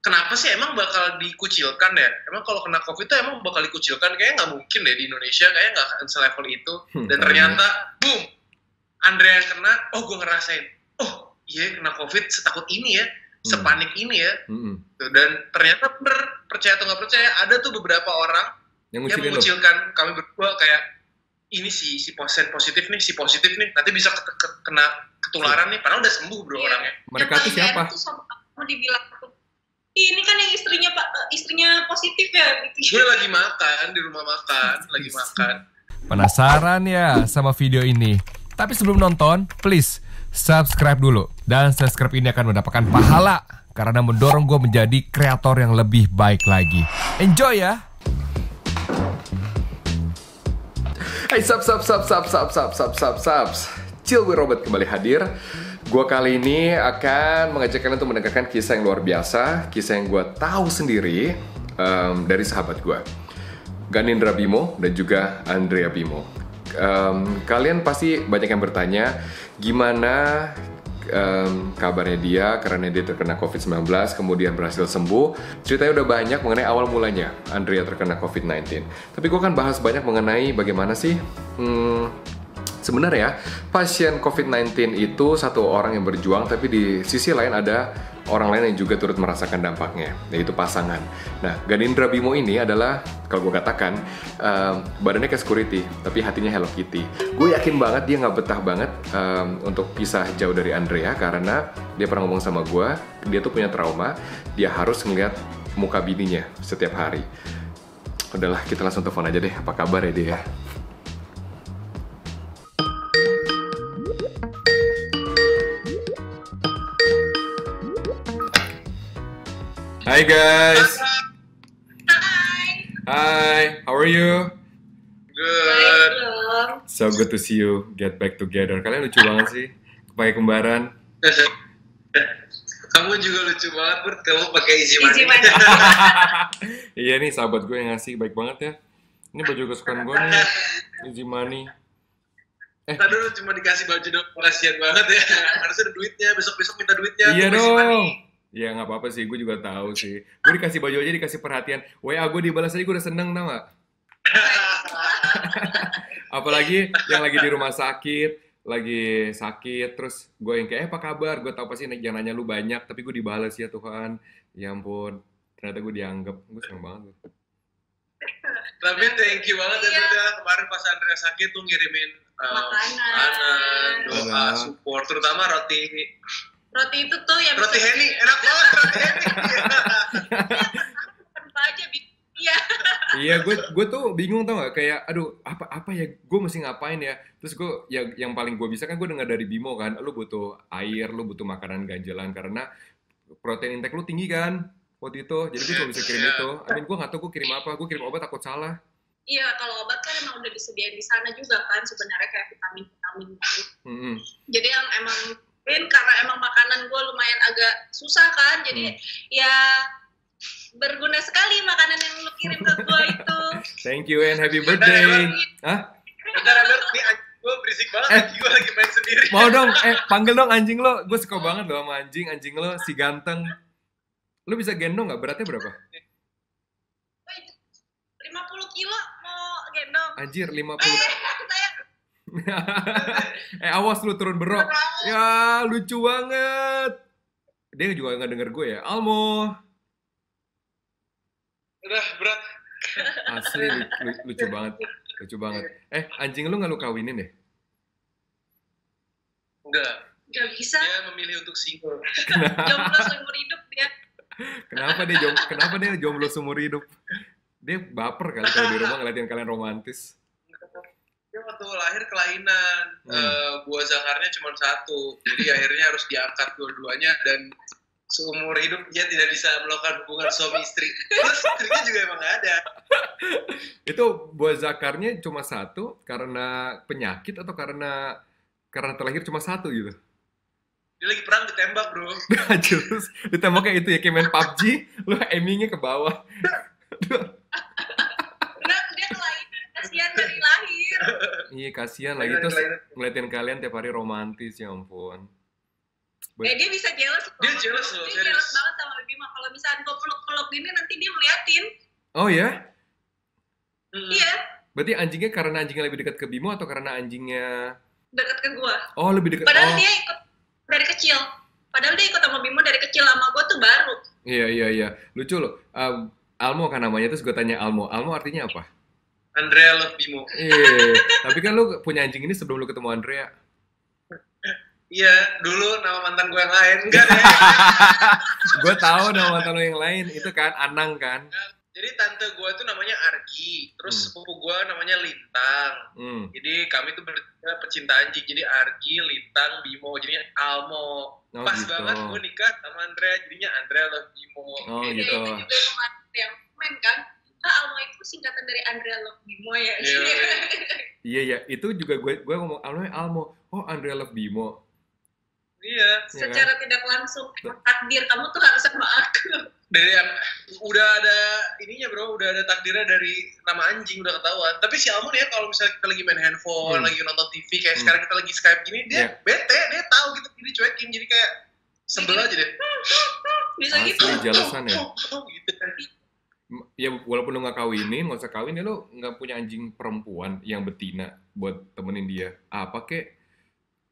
kenapa sih emang bakal dikucilkan ya? Emang kalau kena COVID itu emang bakal dikucilkan? Kayaknya nggak mungkin deh di Indonesia, kayaknya nggak akan selevel itu. Dan ternyata, boom, Andrea yang kena, oh gue ngerasain, oh iya kena COVID setakut ini ya, sepanik ini ya. Dan ternyata bener, percaya atau nggak percaya, ada tuh beberapa orang yang mengucilkan kami berdua kayak, ini si positif nih, nanti bisa kena ketularan nih, padahal udah sembuh bro orangnya. Mereka tuh siapa? Mau dibilang ini kan yang istrinya positif ya gitu. Gue lagi makan di rumah makan, lagi makan. Penasaran ya sama video ini? Tapi sebelum nonton, please subscribe dulu. Dan subscribe ini akan mendapatkan pahala karena mendorong gue menjadi kreator yang lebih baik lagi. Enjoy ya! Hai subs. Chill with Robert kembali hadir. Gue kali ini akan mengajak kalian untuk mendengarkan kisah yang luar biasa, kisah yang gue tahu sendiri dari sahabat gue, Ganindra Bimo dan juga Andrea Bimo. Kalian pasti banyak yang bertanya gimana kabarnya dia karena dia terkena COVID-19 kemudian berhasil sembuh. Ceritanya udah banyak mengenai awal mulanya Andrea terkena COVID-19. Tapi gue akan bahas banyak mengenai bagaimana sih sebenarnya pasien COVID-19 itu satu orang yang berjuang, tapi di sisi lain ada orang lain yang juga turut merasakan dampaknya, yaitu pasangan. Nah, Ganindra Bimo ini adalah, kalau gue katakan, badannya kayak security, tapi hatinya Hello Kitty. Gue yakin banget dia nggak betah banget untuk pisah jauh dari Andrea, karena dia pernah ngomong sama gue, dia tuh punya trauma, dia harus ngeliat muka bininya setiap hari. Udahlah, kita langsung telepon aja deh, apa kabar ya dia? Hi guys. Hi, how are you? Good. So good to see you get back together. Kalian lucu banget sih, pakai kembaran. Kamu juga lucu banget, Bert. Kamu pakai Easy Money. Iya nih, sahabat gue yang ngasih, baik banget ya. Ini baju kesukaan gue nih, Easy Money. Tadi lu cuma dikasih baju dong, kasihan banget ya. Harusnya ada duitnya, besok-besok minta duitnya. Iya dong. Ya nggak apa-apa sih, gue juga tahu sih. Gue dikasih baju aja, dikasih perhatian. WA gue dibalas aja, gue udah seneng, tau gak? Apalagi yang lagi di rumah sakit, lagi sakit, terus gue yang kayak, apa kabar? Gue tahu pasti jangan nanya lu banyak, tapi gue dibalas ya Tuhan. Ya ampun, ternyata gue dianggap. Gue seneng banget. Tapi thank you banget ya, Bert. Kemarin pas Andrea sakit tuh ngirimin makanan, doa, support, terutama roti itu tuh yang roti Henny, enak banget roti Henny. Aja iya. Iya, gue tuh bingung tau gak, kayak aduh apa ya, gue mesti ngapain ya. Terus gue yang paling gue bisa kan gue dengar dari Bimo kan, lu butuh air, lu butuh makanan ganjelan karena protein intake lu tinggi kan waktu itu. Jadi gue cuma bisa kirim itu. Gue nggak tahu gue kirim apa, gue kirim obat takut salah. Iya, kalau obat kan emang udah disediain di sana juga kan sebenarnya, kayak vitamin gitu. Jadi yang emang karena emang makanan gue lumayan agak susah kan, jadi ya berguna sekali makanan yang lu kirim ke gue itu. Thank you and happy birthday. Hah? Bentar, nih anjing gue berisik banget, anjing gue lagi main sendiri. Mau dong, panggil dong anjing lo. Gue suka banget loh sama anjing lo si ganteng. Lu bisa gendong gak? Beratnya berapa? 50 kilo mau gendong. Anjir, 50. Awas lu turun berok. Ya lucu banget. Dia juga nggak denger gue ya. Almo. Udah berat. Asli lucu banget. Anjing lu nggak lu kawinin deh? Nggak bisa. Dia memilih untuk single. Jomblo seumur hidup dia. Kenapa dia jomblo seumur hidup? Dia baper kali kalau di rumah ngeliatin kalian romantis. Dia waktu lahir kelainan, buah zakarnya cuma satu, jadi akhirnya harus diangkat dua-duanya dan seumur hidup dia tidak bisa melakukan hubungan suami istri. Terus istrinya juga emang gak ada. Itu buah zakarnya cuma satu karena penyakit atau karena terlahir cuma satu gitu? Dia lagi perang ditembak bro. Terus ditembaknya itu ya kayak main PUBG, lu aimingnya ke bawah. Kasihan dari lahir. Iya kasihan lagi, terus ngeliatin kalian tiap hari romantis, ya ampun. Dia bisa jealous. Dia jealous loh, dia jealous banget sama Bima. Kalau misalnya gue peluk-peluk gini nanti dia ngeliatin. Oh ya? Iya. Berarti anjingnya karena anjingnya lebih dekat ke Bimo atau karena anjingnya dekat ke gua? Oh, lebih dekat. Padahal dia ikut dari kecil. Padahal dia ikut sama Bimo dari kecil, sama gua tuh baru. Iya. Lucu loh. Almo kan namanya, terus gue tanya Almo artinya apa? Andrea love Bimo. Iya. Tapi kan lu punya anjing ini sebelum lu ketemu Andrea. Iya, dulu nama mantan gue yang lain. Enggak deh. Gue tahu nama mantan lo yang lain. Itu kan Anang kan? Jadi tante gue tuh namanya Argi. Terus sepupu gue namanya Lintang. Jadi kami tuh pecinta anjing. Jadi Argi, Lintang, Bimo. Jadinya Almo. Pas gitu. Banget gue nikah sama Andrea. Jadinya Andrea love Bimo. Oh gitu. Itu juga yang main kan? Almo itu singkatan dari Andrea love Bimo ya? Iya. Itu juga gue ngomong Almo. Oh, Andrea love Bimo. Iya. Secara tidak langsung takdir kamu tuh harus sama aku. Dari yang udah ada ininya bro, udah ada takdirnya dari nama anjing udah ketahuan. Tapi si Almo ya kalau misalnya kita lagi main handphone, lagi nonton TV kayak sekarang kita lagi Skype gini, dia bete, dia tahu gitu, dia cuekin jadi kayak sebel aja deh. Bisa gitu. Jelasan ya. Gitu kan. Ya walaupun lo nggak kawinin, nggak usah kawin ya lo nggak punya anjing perempuan yang betina buat temenin dia. Apa kek?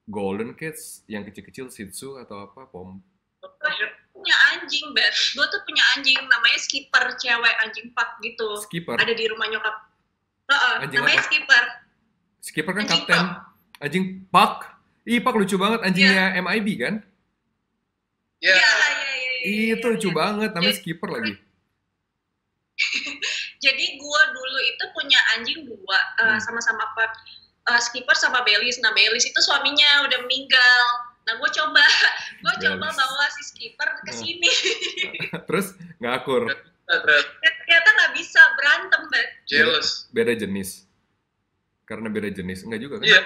Golden Cats yang kecil-kecil Shih Tzu atau apa punya anjing, Bet. Gue tuh punya anjing namanya Skipper, cewek anjing pak gitu. Skipper? Ada di rumah nyokap. Namanya apa? Skipper kan anjing kapten. Pak. Anjing Pak. Pak lucu banget anjingnya MIB kan? Iya. Itu lucu banget, namanya Skipper lagi. Jadi gue dulu itu punya anjing dua, sama-sama pak. Skipper sama Belis. Nah, Belis itu suaminya udah meninggal. Nah, gue coba bawa si Skipper ke sini. Terus nggak akur? Ternyata nggak bisa, berantem, Bet. Jealous. Beda jenis. Karena beda jenis. Enggak juga kan? Iya.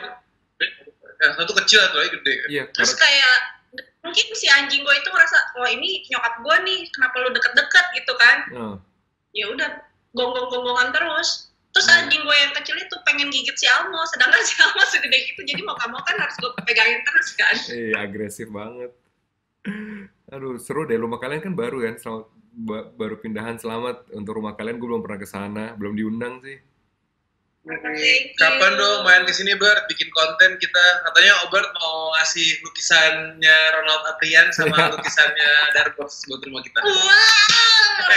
Satu kecil, satu lagi gede. Iya. Terus kayak, mungkin si anjing gue itu ngerasa, ini nyokap gue nih, kenapa lu deket-deket gitu kan. Ya udah, gonggong-gonggongan terus. Terus anjing gue yang kecil itu pengen gigit si Almo, sedangkan si Almo segede gitu, jadi mau gak mau kan harus gue pegangin terus kan. Agresif banget. Aduh, seru deh. Rumah kalian kan baru kan, baru pindahan. Selamat untuk rumah kalian, gue belum pernah kesana, belum diundang sih. Kapan dong main kesini Bert, bikin konten kita. Katanya Obert mau ngasih lukisannya Ronald Aprian sama lukisannya Darbox buat rumah kita.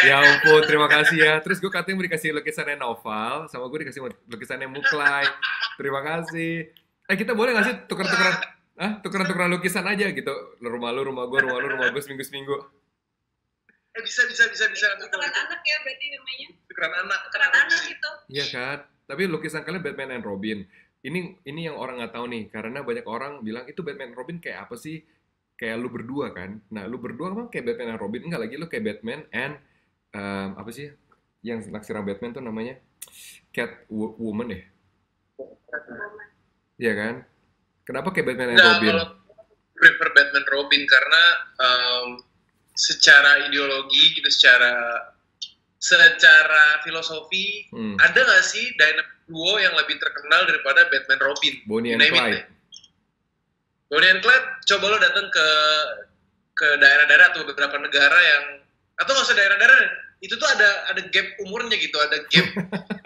Ya ampun, terima kasih ya. Terus gue katanya mau dikasih lukisannya Noval, sama gue dikasih lukisannya Muklai. Terima kasih. Kita boleh nggak sih tukeran lukisan aja gitu. Rumah lu, rumah gue seminggu. Bisa. Tukeran anak ya berarti namanya. Tukeran anak gitu. Iya kan. Tapi lukisan kalian Batman and Robin. Ini yang orang nggak tahu nih, karena banyak orang bilang itu Batman and Robin kayak apa sih? Kayak lu berdua kan. Nah, lu berdua emang kayak Batman and Robin, enggak lagi lu kayak Batman and apa sih yang naksir Batman tuh namanya Catwoman ya? Iya kan? Kenapa kayak Batman and Robin? Kalau prefer Batman Robin karena secara ideologi gitu, secara filosofi ada nggak sih dynamic duo yang lebih terkenal daripada Batman Robin? Bonnie and Clyde. Bonnie and Clyde, coba lo datang ke daerah-daerah atau beberapa negara yang, atau nggak usah daerah-daerah, itu tuh ada gap umurnya gitu, ada gap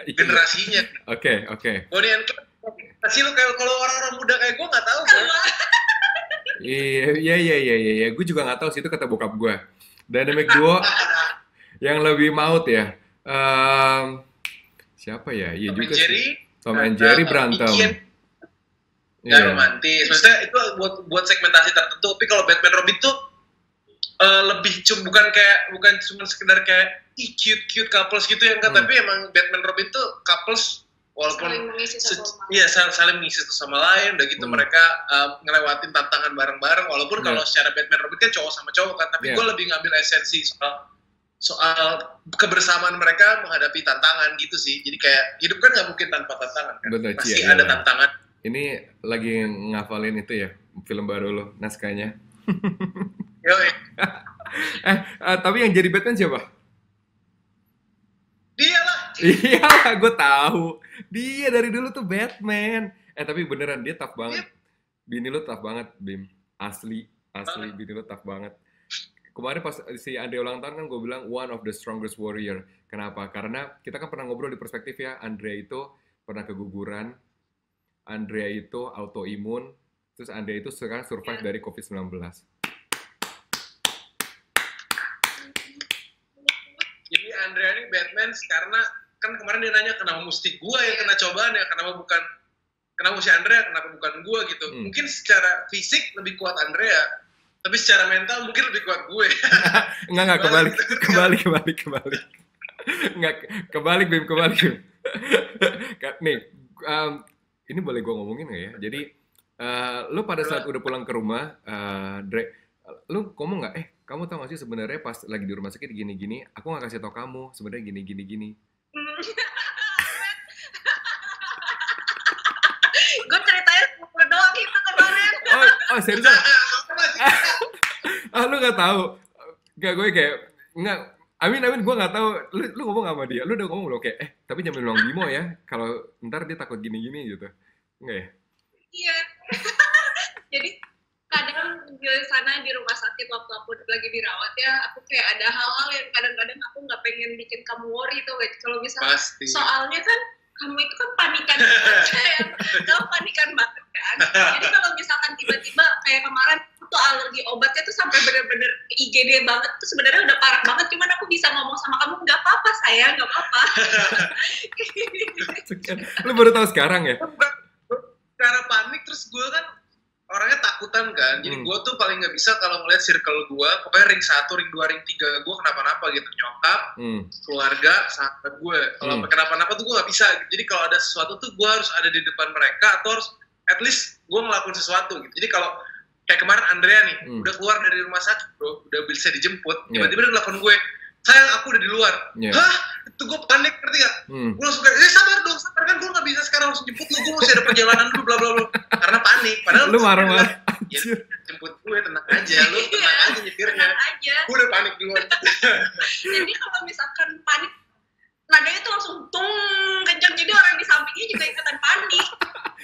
generasinya. Oke. Bonnie and Clyde, pasti lo kalau orang-orang muda kayak gue nggak tahu kan? Iya. Gue juga nggak tahu sih, itu kata bokap gue. Dynamic duo yang lebih maut ya. Siapa ya? Iya juga sih. Tom and Jerry berantem. Ya romantis. Maksudnya itu buat segmentasi tertentu. Tapi kalau Batman Robin tuh lebih bukan cuma sekedar kayak cute couples gitu ya enggak, tapi emang Batman Robin tuh couples walaupun saling mengisi satu sama lain, udah gitu mereka ngelewatin tantangan bareng-bareng, walaupun kalau secara Batman Robin kan cowok sama cowok kan, tapi gue lebih ngambil esensi soal kebersamaan mereka menghadapi tantangan gitu sih. Jadi kayak hidup kan nggak mungkin tanpa tantangan kan. Betul, pasti ada tantangan. Ini lagi ngafalin itu ya, film baru lo, naskahnya. Yoi. Tapi yang jadi Batman siapa? Dia lah. Iya, gue tahu. Dia dari dulu tuh Batman. Tapi beneran dia tough banget. Bini lo tough banget, Bim. Asli Asli bini lo tough banget. Kemarin pas si Andre ulang tahun kan gue bilang one of the strongest warrior. Kenapa? Karena kita kan pernah ngobrol di perspektif ya, Andrea itu pernah keguguran, Andrea itu autoimun, terus Andrea itu sekarang survive dari COVID-19. Jadi Andrea ini Batman karena kan kemarin dia nanya kenapa mesti gue yang kena cobaan ya, kenapa si Andrea, kenapa bukan gue gitu. Mungkin secara fisik lebih kuat Andrea, tapi secara mental mungkin lebih kuat gue. Enggak, kebalik. Enggak, kebalik, Bim. Nih, ini boleh gue ngomongin nggak ya? Jadi, lu pada saat udah pulang ke rumah, Dre, lu ngomong nggak, kamu tau gak sih sebenarnya pas lagi di rumah sakit gini-gini, aku nggak kasih tau kamu, sebenarnya gini. Gue ceritanya sepuluh doang itu kemarin. Oh serius? Lu nggak tahu? Nggak, gue kayak nggak. Amin, gue nggak tahu. Lu ngomong sama dia, lu udah ngomong lo kayak, tapi jangan bilang Bimo ya, kalau ntar dia takut gini-gini gitu, nggak ya? Iya. Jadi kadang di sana di rumah sakit waktu aku lagi dirawat ya, aku kayak ada hal-hal yang kadang-kadang aku nggak pengen bikin kamu worry tuh, kalau misalnya soalnya kan kamu itu kan panikan banget, kamu panikan banget kan. Jadi kalau misalkan tiba-tiba kayak kemarin tuh alergi obatnya tuh sampai bener-bener IGD banget tuh sebenarnya udah parah banget, cuman aku bisa ngomong sama kamu nggak apa-apa sayang, nggak apa-apa. Lu baru tahu sekarang ya? Karena panik terus gue kan orangnya takutan kan, jadi gue tuh paling nggak bisa kalau ngeliat circle gue, pokoknya ring 1, ring 2, ring 3 gue kenapa-napa gitu, nyokap, keluarga, sahabat gue, kalau kenapa-napa tuh gue nggak bisa, jadi kalau ada sesuatu tuh gue harus ada di depan mereka, atau harus at least gue ngelakuin sesuatu gitu. Jadi kalau kayak kemarin Andrea nih, udah keluar dari rumah sakit bro, udah bisa dijemput, tiba-tiba dia nelfon gue, sayang aku udah di luar, hah? Itu gue panik, ngerti gak? Gue langsung kayak, sabar dong, kan gue gak bisa sekarang langsung jemput lu, gue masih ada perjalanan dulu, bla bla bla. Karena panik, padahal lu marah-marah. Ya, jemput gue, tenang aja, lu tenang aja nyetirnya. Gue udah panik duluan. Jadi kalau misalkan panik, nadanya tuh langsung tung kencang, jadi orang di sampingnya juga ikutan panik.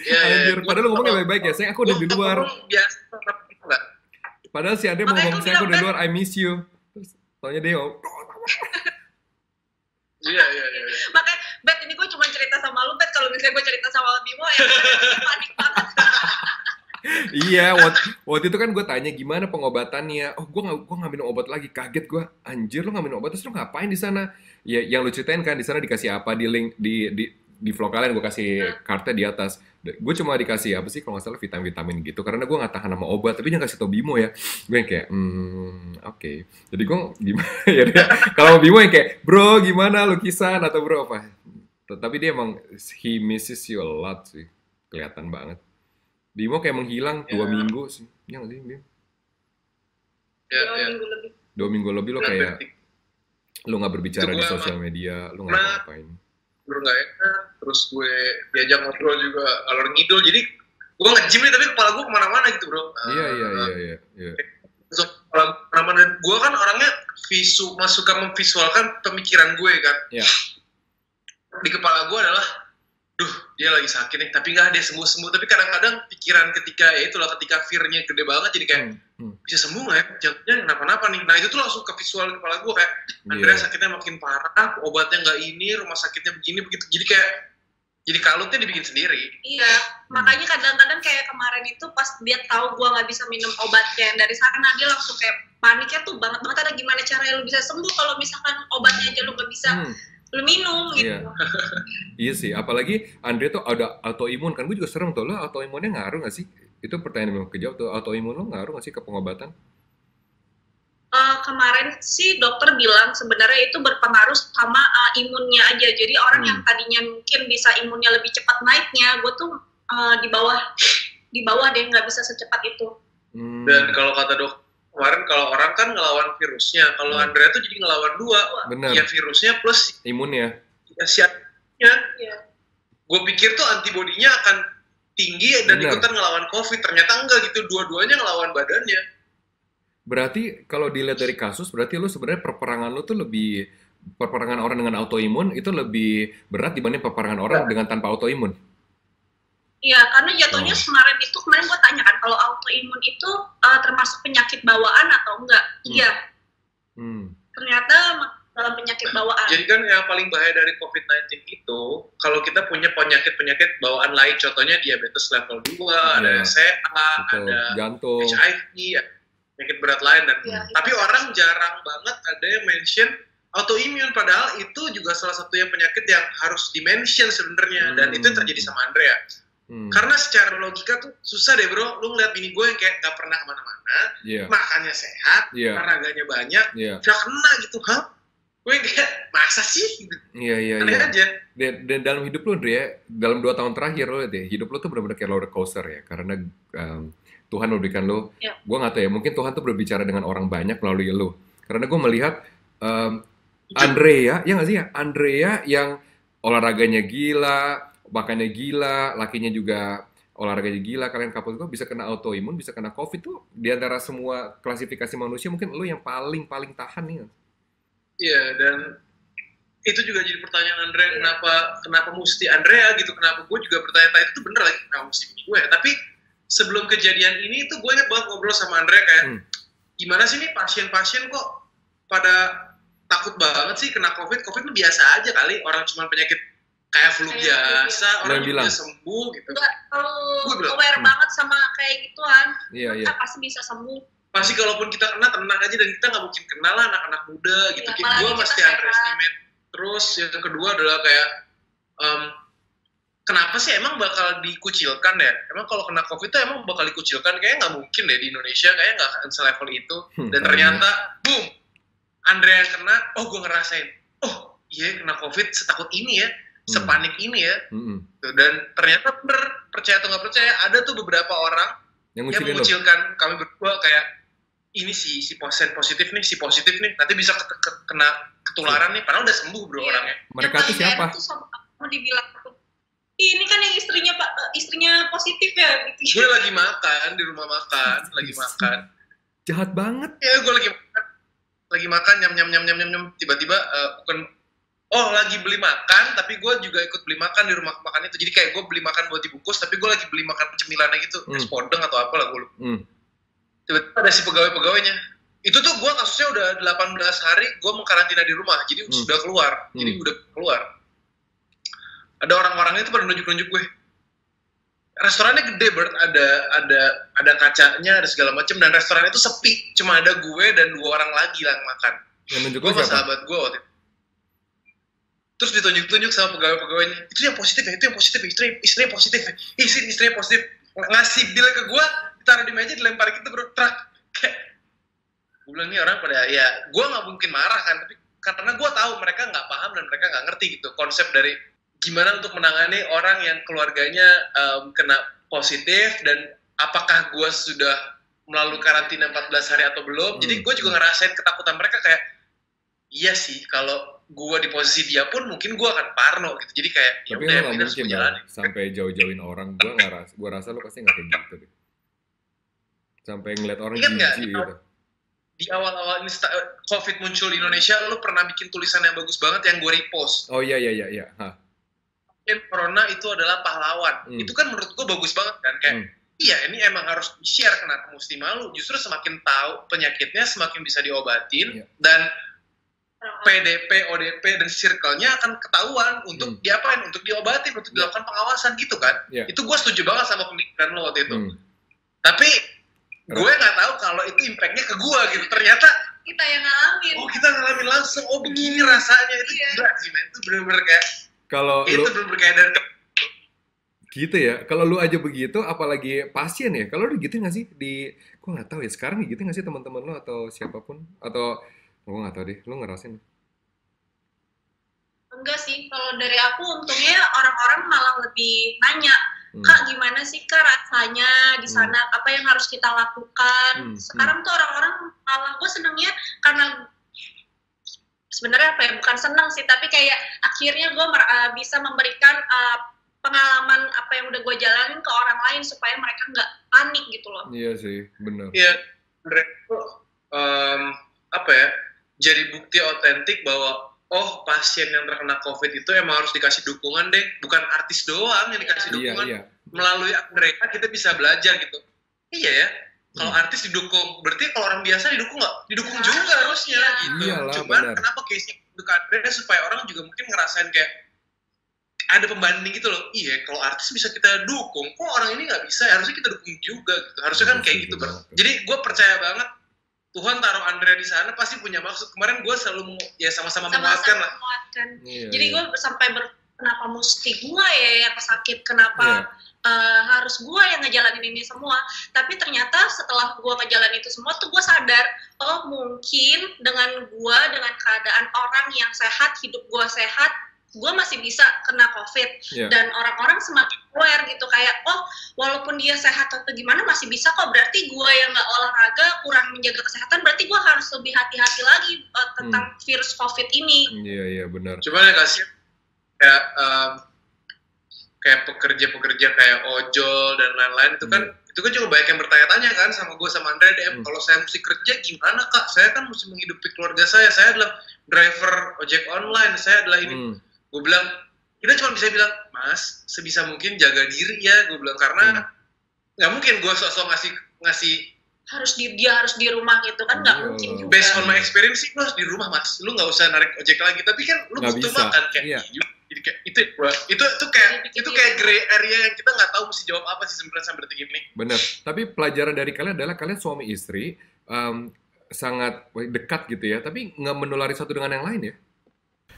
Anjir, padahal lu ngomongnya baik-baik ya, sayang aku udah di luar. Biasa, padahal si Andre mau ngomong, sayang aku udah di luar, I miss you. Terus, taunya dia Iya. Makanya, Bet, ini gue cuma cerita sama lu, Bet. Kalau misalnya gue cerita sama Bimo, ya panik banget. Iya, waktu itu kan gue tanya gimana pengobatannya. Oh, gue nggak minum obat lagi. Kaget gue. Anjir, lu nggak minum obat, terus lu ngapain di sana? Ya, yang lu ceritain kan di sana dikasih apa di link di vlog kalian, gue kasih kartnya di atas. Gue cuma dikasih apa sih kalau nggak salah vitamin gitu, karena gue nggak tahan sama obat, tapi jangan kasih tau Bimo ya. Gue yang kayak oke. Jadi gue gimana ya, kalau Bimo yang kayak bro gimana lukisan atau bro apa, tapi dia emang he misses you a lot sih, kelihatan banget. Bimo kayak menghilang 2 minggu sih, ya nggak sih Bimo? 2 minggu lebih. 2 minggu lebih lo kayak lo nggak berbicara di sosial media, lo nggak ngapain. Gue nggak enak, terus gue diajak ngobrol juga ngalor ngidul, jadi gue nge-gym nih tapi kepala gue kemana-mana gitu bro. Iya. Terus kepala gue kemana-mana, gue kan orangnya suka memvisualkan pemikiran gue kan. Iya. Di kepala gue adalah, dia lagi sakit nih, tapi nggak dia sembuh-sembuh, tapi kadang-kadang pikiran ketika fear-nya gede banget, jadi kayak bisa sembuh nggak ya? Jangan kenapa-napa nih. Nah itu tuh langsung ke visual di kepala gue kayak, Andrea sakitnya makin parah, obatnya nggak ini, rumah sakitnya begini begitu, jadi kayak jadi kalutnya dibikin sendiri. Iya, makanya kadang-kadang kayak kemarin itu pas dia tahu gue nggak bisa minum obatnya yang dari sana, dia langsung kayak paniknya tuh banget ada gimana caranya lu bisa sembuh kalau misalkan obatnya aja lu nggak bisa lu minum gitu. Iya sih, apalagi Andre tuh ada autoimun kan, gue juga serem tuh, lo autoimunnya ngaruh nggak sih? Itu pertanyaan yang mau kejawab tuh, autoimun lo ngaruh nggak sih ke pengobatan? Kemarin sih dokter bilang sebenarnya itu berpengaruh sama imunnya aja, jadi orang yang tadinya mungkin bisa imunnya lebih cepat naiknya, gue tuh di bawah deh, nggak bisa secepat itu. Dan kalau kata dokter kemarin, kalau orang kan ngelawan virusnya, kalau Andrea tuh jadi ngelawan 2. Bener. Ya virusnya plus imunnya. Ya siapnya. Gue pikir tuh antibodinya akan tinggi dan ikutan ngelawan COVID, ternyata enggak gitu, dua-duanya ngelawan badannya. Berarti kalau dilihat dari kasus, berarti lu sebenarnya peperangan lu tuh peperangan orang dengan autoimun itu lebih berat dibanding peperangan orang dengan tanpa autoimun. Iya, karena jatuhnya kemarin gue tanya kan, kalau autoimun itu termasuk penyakit bawaan atau enggak? Iya. Ternyata dalam penyakit bawaan. Jadi kan yang paling bahaya dari COVID-19 itu, kalau kita punya penyakit bawaan lain, contohnya diabetes level 2, ada CA, ada jantung, HIV, penyakit berat lain. Tapi orang jarang banget ada yang mention autoimun, padahal itu juga salah satu yang penyakit yang harus di-mention sebenarnya, dan itu yang terjadi sama Andrea. Karena secara logika tuh susah deh bro, lu ngeliat bini gue yang kayak gak pernah kemana-mana, makannya sehat, olahraganya banyak, gak kena gitu, gue kayak masa sih? Aneh aja. Dan dalam hidup lu, Andre, dalam 2 tahun terakhir lo lihat ya, hidup lu tuh benar-benar kayak roller coaster ya, karena Tuhan memberikan lo, gue gak tahu ya, mungkin Tuhan tuh berbicara dengan orang banyak melalui lo, karena gue melihat Andrea, ya nggak sih ya, Andrea yang olahraganya gila, makannya gila, lakinya juga olahraganya gila, kalian couple juga bisa kena autoimun, bisa kena COVID tuh, di antara semua klasifikasi manusia mungkin lo yang paling tahan nih. Iya, dan itu juga jadi pertanyaan Andrea, kenapa mesti Andrea gitu, kenapa gue juga bertanya-tanya, itu bener lagi kenapa mesti gue ya, tapi sebelum kejadian ini tuh gue ingat banget ngobrol sama Andrea kayak, gimana sih nih pasien-pasien kok pada takut banget sih kena COVID tuh biasa aja kali, orang cuma penyakit kayak flu biasa, orang juga sembuh gitu. Enggak terlalu aware banget sama kayak gituan. Kita pasti bisa sembuh. Pasti kalaupun kita kena, tenang aja, dan kita nggak mungkin kena lah anak-anak muda gitu. Gue mesti underestimate. Terus yang kedua adalah kayak kenapa sih emang bakal dikucilkan ya? Emang kalau kena COVID itu emang bakal dikucilkan? Kayaknya nggak mungkin deh di Indonesia, kayaknya nggak akan selevel itu. Dan ternyata, boom, Andrea yang kena, gue ngerasain, iya kena COVID setakut ini ya, sepanik ini ya. Dan ternyata bener, percaya atau nggak percaya, ada tuh beberapa orang yang mengucilkan kami berdua kayak, ini si positif nih, nanti bisa kena ketularan nih, padahal udah sembuh bro orangnya. Mereka tuh siapa? Mau dibilang, ini kan yang istrinya positif ya gitu. Gue lagi makan di rumah makan, lagi makan. Jahat banget. Ya gue lagi makan nyam tiba-tiba lagi beli makan, tapi gue juga ikut beli makan di rumah makan itu. Jadi kayak gue beli makan buat dibungkus, tapi gue lagi beli makan cemilannya gitu, es podeng atau apalah gue lupa. Tiba-tiba ada si pegawai-pegawainya. Itu tuh gue kasusnya udah 18 hari gue mengkarantina di rumah, jadi sudah keluar. Jadi udah keluar. Ada orang-orangnya itu pada nunjuk-nunjuk gue. Restorannya gede, Bert, ada kacanya, ada segala macam, dan restoran itu sepi, cuma ada gue dan 2 orang lagi yang makan. Gue sama sahabat gue waktu itu. Terus ditunjuk-tunjuk sama pegawai-pegawainya, itu yang positif ya, istrinya positif ya, istrinya positif, ngasih deal ke gue, ditaruh di meja, dilempar gitu bro, trak. Kayak, gue bilang ini orang pada, ya gue gak mungkin marah kan, tapi karena gue tahu mereka gak paham dan mereka gak ngerti gitu, konsep dari gimana untuk menangani orang yang keluarganya kena positif, dan apakah gue sudah melalui karantina 14 hari atau belum. Jadi gue juga ngerasain ketakutan mereka kayak, iya sih, kalau gue di posisi dia pun mungkin gue akan parno gitu. Jadi kayak, ya udah yang mungkin lah, sampai jauh-jauhin orang. Gue rasa lo pasti nggak kayak gitu deh. Sampai ngeliat orang jijik gitu. Di awal-awal ini COVID muncul di Indonesia, lo pernah bikin tulisan yang bagus banget yang gue repost. Oh iya. Corona itu adalah pahlawan. Itu kan menurut gue bagus banget kan, kayak iya ini emang harus di-share, kenapa mesti malu. Justru semakin tahu penyakitnya semakin bisa diobatin, dan PDP, ODP, dan circle-nya akan ketahuan untuk diapain, untuk diobatin, untuk dilakukan pengawasan gitu kan. Itu gue setuju banget sama pemikiran lo waktu itu. Tapi gue nggak tahu kalau itu impact-nya ke gue gitu. Ternyata kita yang ngalamin. Kita ngalamin langsung. Begini rasanya. Itu gila sih, men. Itu bener-bener kayak, kalau itu bener-bener kayak dari gitu ya. Kalau lu aja begitu, apalagi pasien ya. Kalau lu gitu nggak sih gue nggak tahu ya. Sekarang gitu nggak sih teman-teman lu atau siapapun, atau gue nggak tahu deh. Lu ngerasain? Enggak sih. Kalau dari aku untungnya orang-orang malah lebih nanya, Kak gimana sih Kak rasanya di sana? Apa yang harus kita lakukan? Sekarang tuh orang-orang malah, gue senengnya karena sebenarnya bukan seneng sih, tapi kayak akhirnya gue bisa memberikan pengalaman apa yang udah gue jalanin ke orang lain supaya mereka nggak panik gitu loh. Iya sih, benar. Iya, mereka jadi bukti otentik bahwa oh pasien yang terkena COVID itu emang harus dikasih dukungan deh, bukan artis doang yang dikasih dukungan. Iya. Melalui mereka kita bisa belajar gitu. Iya ya, kalau artis didukung, berarti kalau orang biasa didukung nggak? Didukung juga harusnya gitu. Iyalah, Cuman benar. kenapa case itu Andrea supaya orang juga mungkin ngerasain kayak ada pembanding gitu loh. Iya, kalau artis bisa kita dukung, kok orang ini nggak bisa? Harusnya kita dukung juga gitu. Harusnya kan kayak gitu. Jadi gue percaya banget Tuhan taruh Andrea di sana pasti punya maksud. Kemarin gue selalu ya sama-sama menguatkan lah. Iya, jadi gue sampai kenapa mesti gue ya yang sakit, kenapa harus gue yang ngejalanin ini semua. Tapi ternyata setelah gue ngejalanin itu semua tuh gue sadar, oh mungkin dengan keadaan orang yang sehat, hidup gue sehat, gue masih bisa kena COVID. Dan orang-orang semakin aware gitu, kayak oh walaupun dia sehat atau gimana masih bisa kok, berarti gue yang nggak olahraga, kurang menjaga kesehatan, berarti gue harus lebih hati-hati lagi tentang virus COVID ini. Iya benar. Cuman ya kasih kayak pekerja-pekerja kayak ojol dan lain-lain itu kan juga banyak yang bertanya-tanya kan sama gue sama Andre DM, kalau saya mesti kerja gimana kak? Saya kan mesti menghidupi keluarga saya adalah driver ojek online, saya adalah ini. Gue bilang, kita cuma bisa bilang, mas, sebisa mungkin jaga diri ya, gue bilang, karena nggak mungkin gue sosok ngasih dia harus di rumah gitu kan, nggak mungkin juga. Based on my experience sih, lu harus di rumah mas, lu nggak usah narik ojek lagi, tapi kan lu butuh makan kayak jadi kayak itu kayak gray area yang kita nggak tahu mesti jawab apa sih sebenarnya sampai detik ini. Bener. Tapi pelajaran dari kalian adalah kalian suami istri sangat dekat gitu ya, tapi nggak menulari satu dengan yang lain ya.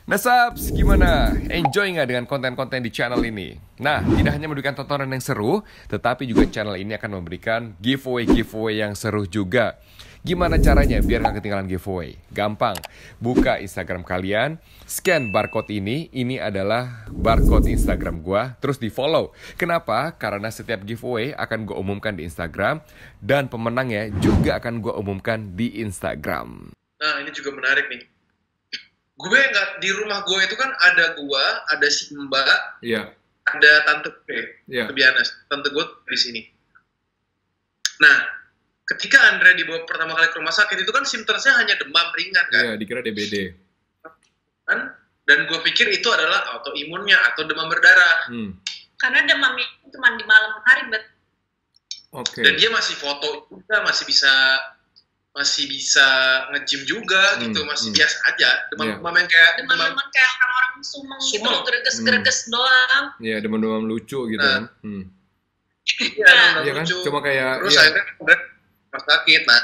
Nah Sabs, gimana? Enjoy nggak dengan konten-konten di channel ini? Nah, tidak hanya memberikan tontonan yang seru, tetapi juga channel ini akan memberikan giveaway yang seru juga. Gimana caranya biar nggak ketinggalan giveaway? Gampang, buka Instagram kalian, scan barcode ini adalah barcode Instagram gua, terus di follow. Kenapa? Karena setiap giveaway akan gue umumkan di Instagram, dan pemenangnya juga akan gue umumkan di Instagram. Nah, ini juga menarik nih. Gue nggak, di rumah gue itu kan ada gue, ada si Mbak, ada tante gue, to be honest, tante gue di sini. Nah, ketika Andre dibawa pertama kali ke rumah sakit itu kan simptomnya hanya demam ringan kan? Iya, dikira DBD. Dan gue pikir itu adalah autoimunnya atau demam berdarah. Karena demamnya cuma di malam hari, Dan dia masih foto juga, masih bisa nge-gym juga gitu, masih biasa aja. Demam yang kayak demam kayak orang-orang sumeng. Gitu, greges-greges doang. Iya, demam lucu gitu kan. Iya, kan? lucu. Cuma kayak terus akhirnya udah rumah sakit. Nah,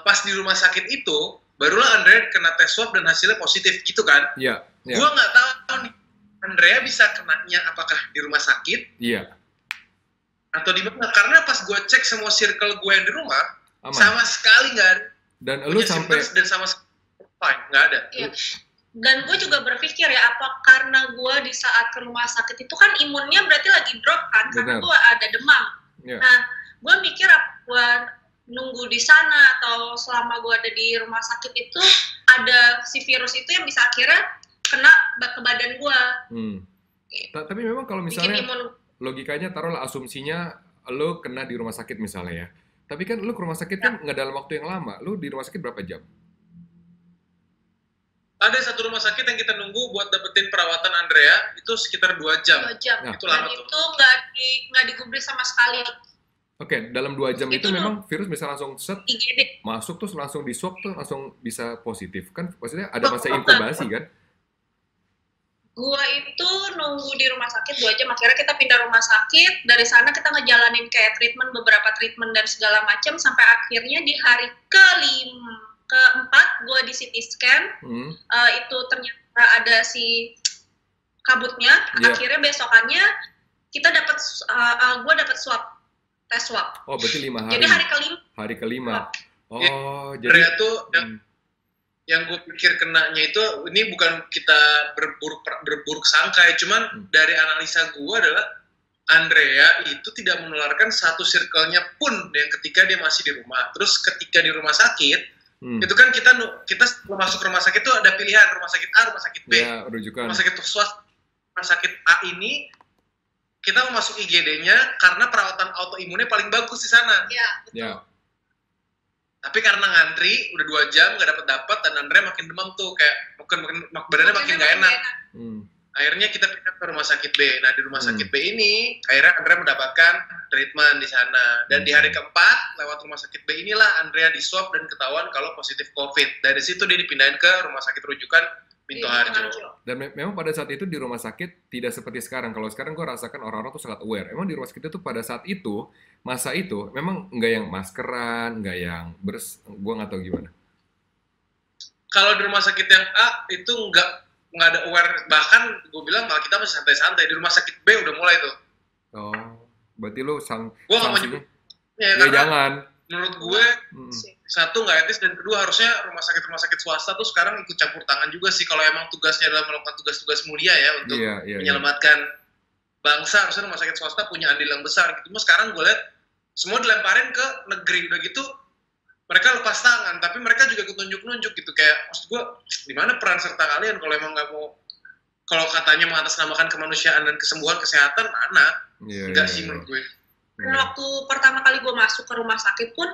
pas di rumah sakit itu barulah Andrea kena tes swab dan hasilnya positif gitu kan. Iya. Gua nggak tahu nih Andrea bisa kenanya apakah di rumah sakit atau di mana, karena pas gue cek semua circle gue yang di rumah aman. Sama sekali nggak ada. Dan lu sampai dan sama sekali nggak ada. Iya. Dan gue juga berpikir ya, apa karena gue di saat ke rumah sakit itu kan imunnya berarti lagi drop kan, karena gue ada demam. Nah, gue mikir gue nunggu di sana atau selama gue ada di rumah sakit itu ada si virus itu yang bisa akhirnya kena ke badan gue. Tapi memang kalau misalnya logikanya, taruhlah asumsinya lo kena di rumah sakit misalnya ya. Tapi kan lu ke rumah sakit kan nggak dalam waktu yang lama. Lu di rumah sakit berapa jam? Ada satu rumah sakit yang kita nunggu buat dapetin perawatan Andrea, itu sekitar 2 jam. 2 jam. Itu lama tuh. Itu nggak digubris sama sekali. Oke, dalam 2 jam itu memang virus bisa langsung IGD. masuk, terus langsung di swab tuh langsung bisa positif. Kan maksudnya ada masa inkubasi kan? Gua itu nunggu di rumah sakit 2 jam, akhirnya kita pindah rumah sakit, dari sana kita ngejalanin kayak beberapa treatment dan segala macam, sampai akhirnya di hari keempat gue di CT scan, itu ternyata ada si kabutnya, akhirnya besokannya kita dapat, gue dapat tes swab. Oh, berarti 5 hari. Jadi hari kelima. Oh, jadi tuh yang gue pikir kenanya itu, ini bukan kita berburuk sangka ya, cuman dari analisa gue adalah Andrea itu tidak menularkan satu circle-nya pun yang ketika dia masih di rumah. Terus ketika di rumah sakit, itu kan kita masuk rumah sakit itu ada pilihan, rumah sakit A, rumah sakit B. Ya, rujukan. Rumah sakit swasta, rumah sakit A ini kita mau masuk IGD-nya karena perawatan autoimunnya paling bagus di sana. Iya, betul. Tapi karena ngantri udah 2 jam gak dapat dan Andrea makin demam tuh, kayak badannya makin gak enak. Akhirnya kita pindah ke rumah sakit B. Nah di rumah sakit B ini akhirnya Andrea mendapatkan treatment di sana. Dan di hari keempat lewat rumah sakit B inilah Andrea di swab dan ketahuan kalau positif COVID. Dari situ dia dipindahin ke rumah sakit rujukan Minto Harjo. Dan memang pada saat itu di rumah sakit tidak seperti sekarang. Kalau sekarang gue rasakan orang-orang tuh sangat aware. Emang di rumah sakit itu pada saat itu, masa itu, memang nggak yang maskeran, nggak yang gue nggak tahu gimana. Kalau di rumah sakit yang A itu nggak ada aware. Bahkan gue bilang malah kita masih santai-santai. Di rumah sakit B udah mulai tuh. Oh, berarti lo gue nggak mau nyebut. Ya jangan. Menurut gue, satu nggak etis, dan kedua harusnya rumah sakit swasta tuh sekarang ikut campur tangan juga sih kalau emang tugasnya adalah melakukan tugas-tugas mulia ya untuk menyelamatkan bangsa. Harusnya rumah sakit swasta punya andil yang besar gitu. Cuma sekarang gue lihat semua dilemparin ke negeri, udah gitu mereka lepas tangan, tapi mereka juga ketunjuk-nunjuk gitu. Kayak maksud gue, di mana peran serta kalian kalau emang nggak mau, kalau katanya mengatasnamakan kemanusiaan dan kesembuhan kesehatan, mana? Enggak sih menurut gue. Waktu pertama kali gue masuk ke rumah sakit pun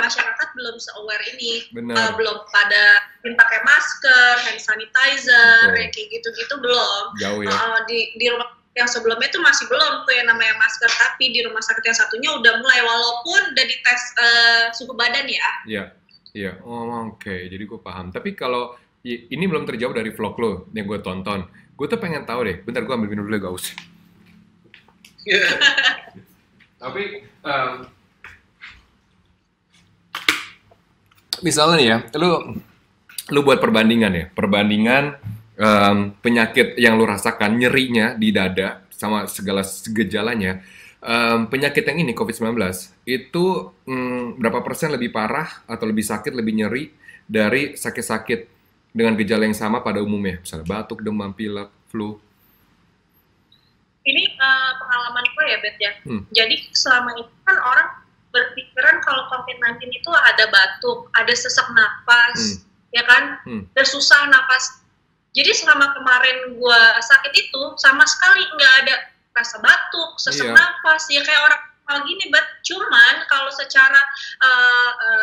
masyarakat belum se-aware ini, belum pada pakai masker, hand sanitizer, kayak gitu-gitu belum. Jauh ya. Di rumah yang sebelumnya itu masih belum tuh yang namanya masker, tapi di rumah sakit yang satunya udah mulai, walaupun udah dites suhu badan ya. Iya. Oh, oke. Jadi gue paham. Tapi kalau ini belum terjawab dari vlog lo yang gue tonton, gue tuh pengen tahu deh. Bentar, gue ambil minum dulu, gak usah. Tapi misalnya nih ya, lu buat perbandingan penyakit yang lu rasakan, nyerinya di dada sama segala gejalanya, penyakit yang ini COVID-19 itu berapa persen lebih parah atau lebih sakit, lebih nyeri dari sakit-sakit dengan gejala yang sama pada umumnya, misalnya batuk, demam, pilek, flu? Ini pengalaman gue ya, Bet ya. Jadi selama itu kan orang berpikiran kalau COVID-19 itu ada batuk, ada sesak napas, ya kan? Dan susah napas. Jadi selama kemarin gue sakit itu, sama sekali nggak ada rasa batuk, sesak napas, ya kayak orang normal gini, Bet. Cuman kalau secara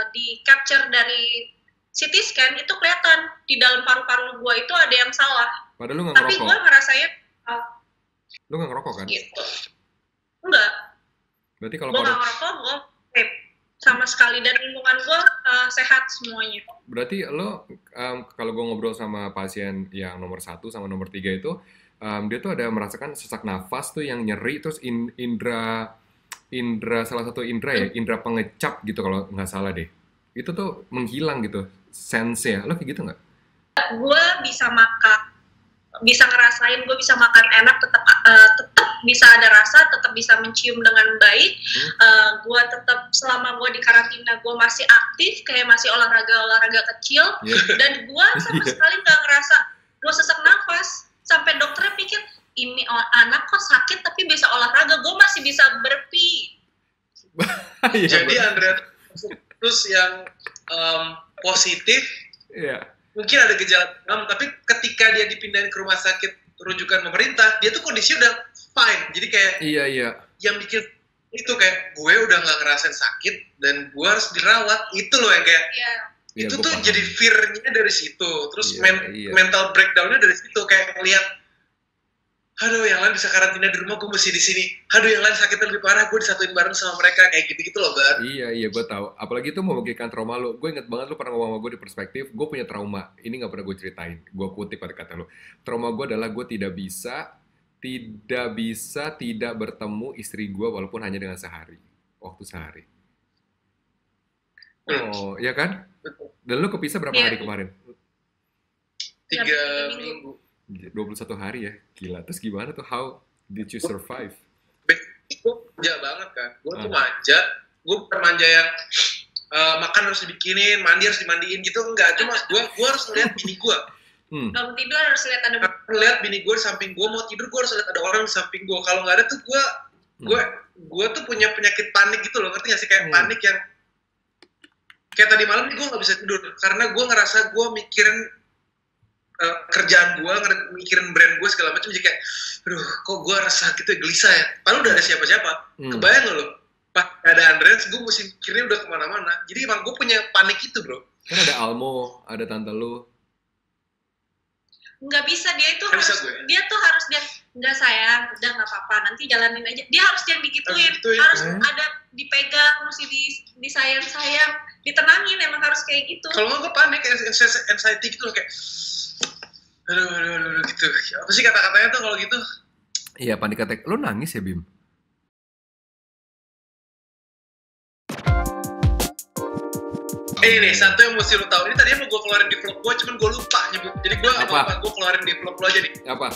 di capture dari CT scan, itu kelihatan di dalam paru-paru gue itu ada yang salah. Padahal lu nggak ngerokok. Tapi gue ngerasain... Lu nggak ngerokok kan? Gitu. Enggak. Berarti kalau gue nggak ngerokok, gue vape sama sekali, dan lingkungan gue sehat semuanya. Berarti lo kalau gue ngobrol sama pasien yang nomor 1 sama nomor 3 itu, dia tuh ada merasakan sesak nafas tuh yang nyeri, terus indra salah satu indra pengecap gitu kalau nggak salah deh. Itu tuh menghilang gitu sense-nya. Lo kayak gitu nggak? Gue bisa makan, bisa ngerasain, gue bisa makan enak, tetap bisa ada rasa, tetap bisa mencium dengan baik. Gue tetap, selama gue di karantina, gue masih aktif, kayak masih olahraga kecil, dan gue sama sekali nggak ngerasa gue sesak nafas. Sampai dokternya pikir, ini anak kok sakit tapi bisa olahraga, gue masih bisa burpee. Jadi Andrea terus yang positif, mungkin ada gejala demam, tapi ketika dia dipindahin ke rumah sakit rujukan pemerintah, dia tuh kondisi udah fine. Jadi kayak yang bikin itu kayak gue udah nggak ngerasain sakit dan gue harus dirawat, itu loh yang kayak itu tuh paham. Jadi fear-nya dari situ, terus mental breakdown-nya dari situ, kayak ngeliat, aduh yang lain bisa karantina di rumah, gue mesti di sini. Aduh yang lain sakitnya lebih parah, gue disatuin bareng sama mereka, kayak gitu-gitu loh, Bar. Iya, gue tahu. Apalagi itu membagikan trauma lo. Gue inget banget lo pernah ngomong sama gue di perspektif, gue punya trauma. Ini nggak pernah gue ceritain. Gue kutip kata-kata lo. Trauma gue adalah gue tidak bisa tidak bertemu istri gue walaupun hanya dengan waktu sehari. Oh, iya kan? Betul. Dan lo kepisah berapa hari kemarin? 3 minggu. 21 hari ya, gila. Terus gimana tuh, how did you survive? Gue manja banget kan, gue tuh manja. Gue bukan manja yang makan harus dibikinin, mandi harus dimandiin gitu, enggak. Cuma gue harus ngeliat bini gue. Bangun tidur harus lihat ada. Lihat bini gue di samping gue, mau tidur gue harus lihat ada orang di samping gue. Kalau nggak ada tuh gue tuh punya penyakit panik gitu loh, ngerti nggak sih? Kayak panik yang kayak tadi malam gue nggak bisa tidur karena gue ngerasa gue mikirin kerjaan gue, mikirin brand gue segala macam. Jadi kayak, aduh kok gue rasa gitu ya, gelisah ya. Padahal udah ada siapa-siapa. Kebayang nggak lo? pas ada Andreas gue mesti mikirnya udah kemana-mana. Jadi emang gue punya panik itu bro. Kan ada Almo, ada tante lu. Nggak bisa, dia tuh harus nggak sayang, udah nggak apa-apa, nanti jalanin aja. Dia harus yang digituin, harus ada dipegang, mesti disayang-sayang, ditenangin, emang harus kayak gitu. Kalau nggak gue panik, anxiety gitu loh, kayak aduh gitu. Apa sih kata-katanya tuh kalau gitu? Iya, panik attack. Lu nangis ya, Bim? Nih, satu yang mesti lu tahu. Ini tadinya mau gue keluarin di vlog gue, cuman gue lupa nyebut. Jadi gue nggak apa-apa, gue keluarin di vlog lo aja nih. Apa?